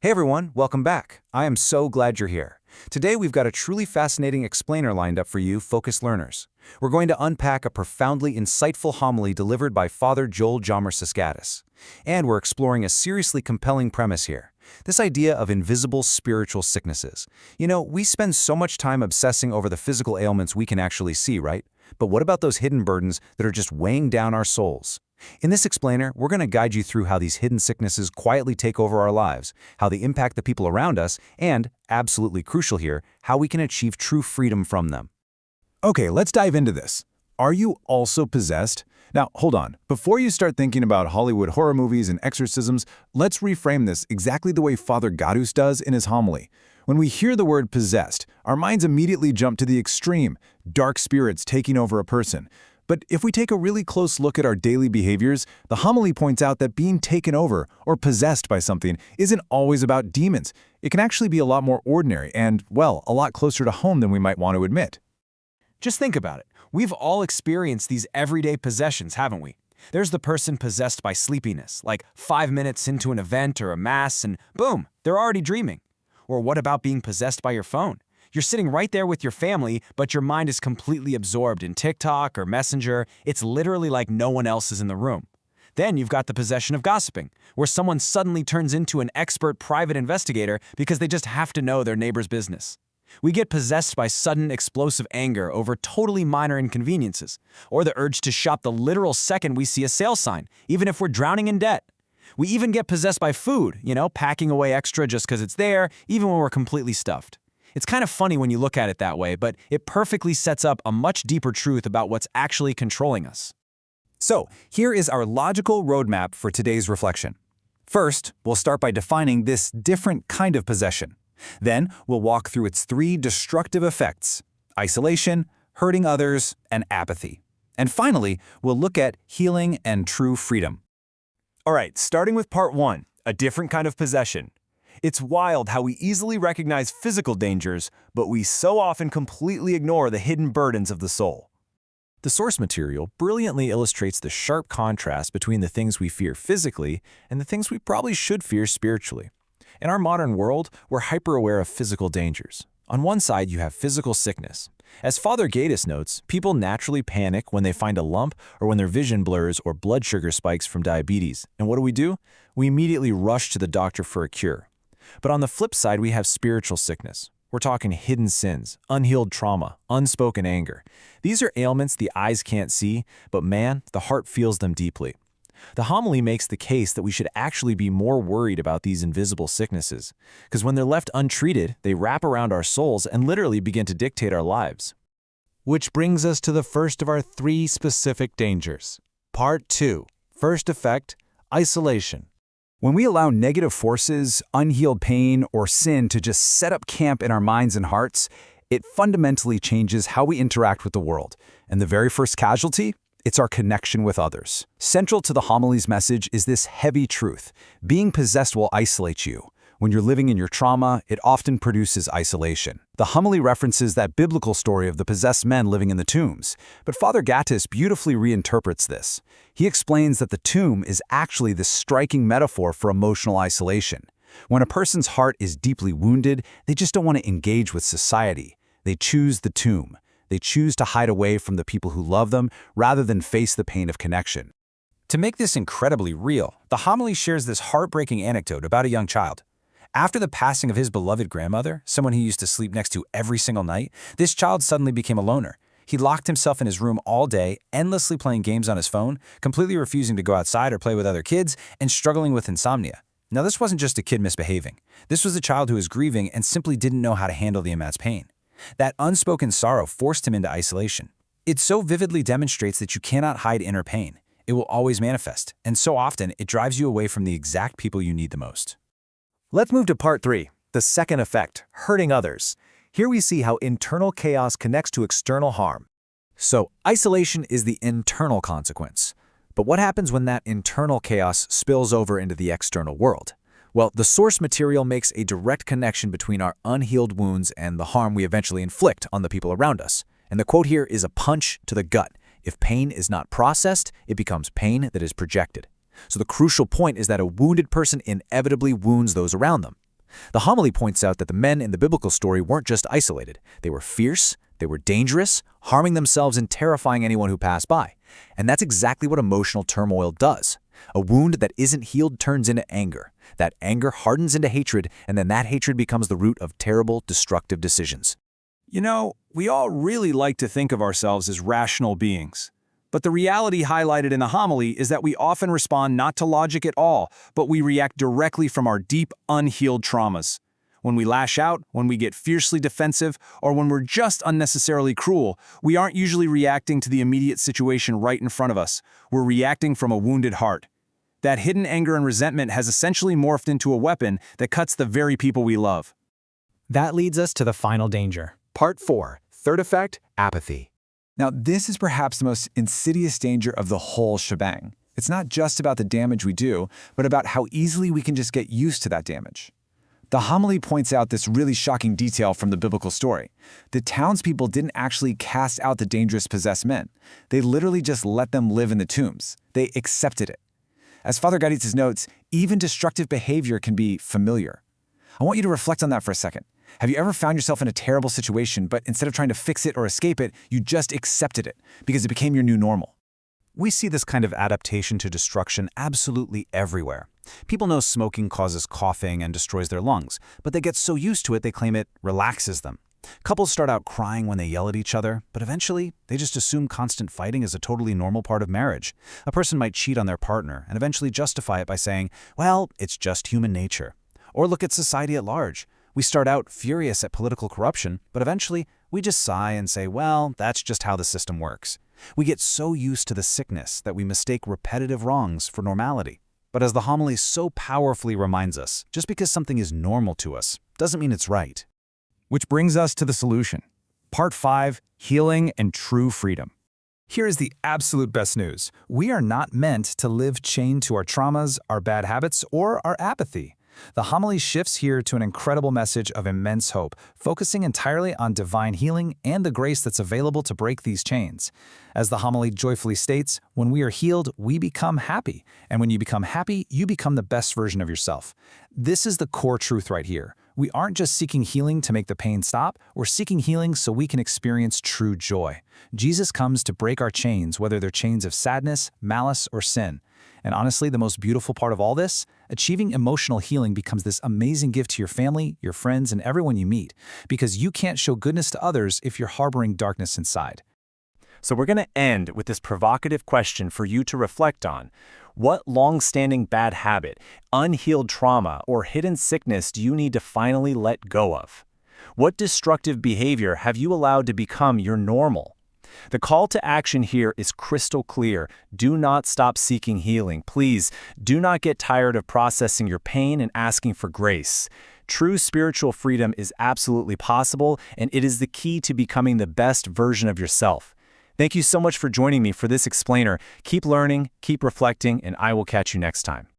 Hey everyone, welcome back. I am so glad you're here. Today we've got a truly fascinating explainer lined up for you, focused learners. We're going to unpack a profoundly insightful homily delivered by Father Joel Jalmer. And we're exploring a seriously compelling premise here. This idea of invisible spiritual sicknesses. You know, we spend so much time obsessing over the physical ailments we can actually see, right? But what about those hidden burdens that are just weighing down our souls? In this explainer, we're going to guide you through how these hidden sicknesses quietly take over our lives, how they impact the people around us, and, absolutely crucial here, how we can achieve true freedom from them. Okay, let's dive into this. Are you also possessed? Now, hold on. Before you start thinking about Hollywood horror movies and exorcisms, let's reframe this exactly the way Father Gadus does in his homily. When we hear the word possessed, our minds immediately jump to the extreme, dark spirits taking over a person. But if we take a really close look at our daily behaviors, the homily points out that being taken over or possessed by something isn't always about demons. It can actually be a lot more ordinary and, well, a lot closer to home than we might want to admit. Just think about it. We've all experienced these everyday possessions, haven't we? There's the person possessed by sleepiness, like 5 minutes into an event or a mass and boom, they're already dreaming. Or what about being possessed by your phone? You're sitting right there with your family, but your mind is completely absorbed in TikTok or Messenger. It's literally like no one else is in the room. Then you've got the possession of gossiping, where someone suddenly turns into an expert private investigator because they just have to know their neighbor's business. We get possessed by sudden explosive anger over totally minor inconveniences, or the urge to shop the literal second we see a sale sign, even if we're drowning in debt. We even get possessed by food, packing away extra just because it's there, even when we're completely stuffed. It's kind of funny when you look at it that way, but it perfectly sets up a much deeper truth about what's actually controlling us. So, here is our logical roadmap for today's reflection. First, we'll start by defining this different kind of possession. Then, we'll walk through its 3 destructive effects: isolation, hurting others, and apathy. And finally, we'll look at healing and true freedom. All right, starting with part 1, a different kind of possession. It's wild how we easily recognize physical dangers, but we so often completely ignore the hidden burdens of the soul. The source material brilliantly illustrates the sharp contrast between the things we fear physically and the things we probably should fear spiritually. In our modern world, we're hyper-aware of physical dangers. On one side, you have physical sickness. As Father Gadus notes, people naturally panic when they find a lump or when their vision blurs or blood sugar spikes from diabetes. And what do? We immediately rush to the doctor for a cure. But on the flip side, we have spiritual sickness. We're talking hidden sins, unhealed trauma, unspoken anger. These are ailments the eyes can't see, but man, the heart feels them deeply. The homily makes the case that we should actually be more worried about these invisible sicknesses, because when they're left untreated, they wrap around our souls and literally begin to dictate our lives. Which brings us to the first of our 3 specific dangers. Part 2. First effect, isolation. When we allow negative forces, unhealed pain, or sin to just set up camp in our minds and hearts, it fundamentally changes how we interact with the world. And the very first casualty? It's our connection with others. Central to the homily's message is this heavy truth: being possessed will isolate you. When you're living in your trauma, it often produces isolation. The homily references that biblical story of the possessed men living in the tombs, but Father Gadus beautifully reinterprets this. He explains that the tomb is actually this striking metaphor for emotional isolation. When a person's heart is deeply wounded, they just don't want to engage with society. They choose the tomb. They choose to hide away from the people who love them rather than face the pain of connection. To make this incredibly real, the homily shares this heartbreaking anecdote about a young child. After the passing of his beloved grandmother, someone he used to sleep next to every single night, this child suddenly became a loner. He locked himself in his room all day, endlessly playing games on his phone, completely refusing to go outside or play with other kids, and struggling with insomnia. Now, this wasn't just a kid misbehaving. This was a child who was grieving and simply didn't know how to handle the immense pain. That unspoken sorrow forced him into isolation. It so vividly demonstrates that you cannot hide inner pain. It will always manifest, and so often it drives you away from the exact people you need the most. Let's move to part 3, the second effect, hurting others. Here we see how internal chaos connects to external harm. So, isolation is the internal consequence. But what happens when that internal chaos spills over into the external world? Well, the source material makes a direct connection between our unhealed wounds and the harm we eventually inflict on the people around us. And the quote here is a punch to the gut. If pain is not processed, it becomes pain that is projected. So the crucial point is that a wounded person inevitably wounds those around them. The homily points out that the men in the biblical story weren't just isolated. They were fierce, they were dangerous, harming themselves and terrifying anyone who passed by. And that's exactly what emotional turmoil does. A wound that isn't healed turns into anger. That anger hardens into hatred, and then that hatred becomes the root of terrible, destructive decisions. You know, we all really like to think of ourselves as rational beings. But the reality highlighted in the homily is that we often respond not to logic at all, but we react directly from our deep, unhealed traumas. When we lash out, when we get fiercely defensive, or when we're just unnecessarily cruel, we aren't usually reacting to the immediate situation right in front of us. We're reacting from a wounded heart. That hidden anger and resentment has essentially morphed into a weapon that cuts the very people we love. That leads us to the final danger. Part 4. Third effect, apathy. Now, this is perhaps the most insidious danger of the whole shebang. It's not just about the damage we do, but about how easily we can just get used to that damage. The homily points out this really shocking detail from the biblical story. The townspeople didn't actually cast out the dangerous possessed men. They literally just let them live in the tombs. They accepted it. As Father Gaditz's notes, even destructive behavior can be familiar. I want you to reflect on that for a second. Have you ever found yourself in a terrible situation, but instead of trying to fix it or escape it, you just accepted it because it became your new normal? We see this kind of adaptation to destruction absolutely everywhere. People know smoking causes coughing and destroys their lungs, but they get so used to it they claim it relaxes them. Couples start out crying when they yell at each other, but eventually they just assume constant fighting is a totally normal part of marriage. A person might cheat on their partner and eventually justify it by saying, well, it's just human nature. Or look at society at large. We start out furious at political corruption, but eventually we just sigh and say, well, that's just how the system works. We get so used to the sickness that we mistake repetitive wrongs for normality. But as the homily so powerfully reminds us, just because something is normal to us doesn't mean it's right. Which brings us to the solution. Part 5, Healing and True Freedom. Here is the absolute best news. We are not meant to live chained to our traumas, our bad habits, or our apathy. The homily shifts here to an incredible message of immense hope, focusing entirely on divine healing and the grace that's available to break these chains. As the homily joyfully states, when we are healed, we become happy. And when you become happy, you become the best version of yourself. This is the core truth right here. We aren't just seeking healing to make the pain stop, we're seeking healing so we can experience true joy. Jesus comes to break our chains, whether they're chains of sadness, malice, or sin. And honestly, the most beautiful part of all this, achieving emotional healing becomes this amazing gift to your family, your friends, and everyone you meet, because you can't show goodness to others if you're harboring darkness inside. So we're going to end with this provocative question for you to reflect on. What long-standing bad habit, unhealed trauma, or hidden sickness do you need to finally let go of? What destructive behavior have you allowed to become your normal? The call to action here is crystal clear. Do not stop seeking healing. Please, do not get tired of processing your pain and asking for grace. True spiritual freedom is absolutely possible, and it is the key to becoming the best version of yourself. Thank you so much for joining me for this explainer. Keep learning, keep reflecting, and I will catch you next time.